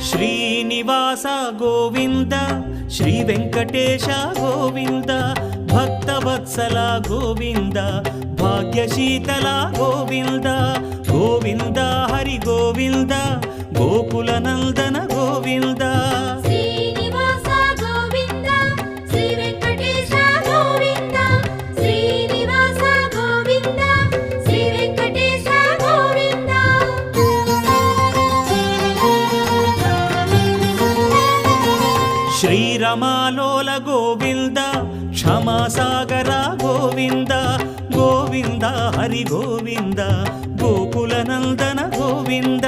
Srinivasa Govinda Shri Venkatesha Govinda Bhaktavatsala Govinda భాగ్యశీతల Govinda Govinda Hari Govinda Gokula Nandana Govinda Srinivasa Govinda Shri Venkatesha Govinda Srinivasa Govinda Shri Venkatesha Govinda శ్రీరమాలోల Govinda క్షమాసాగర Govinda Govinda Hari Govinda Gokula Nandana Govinda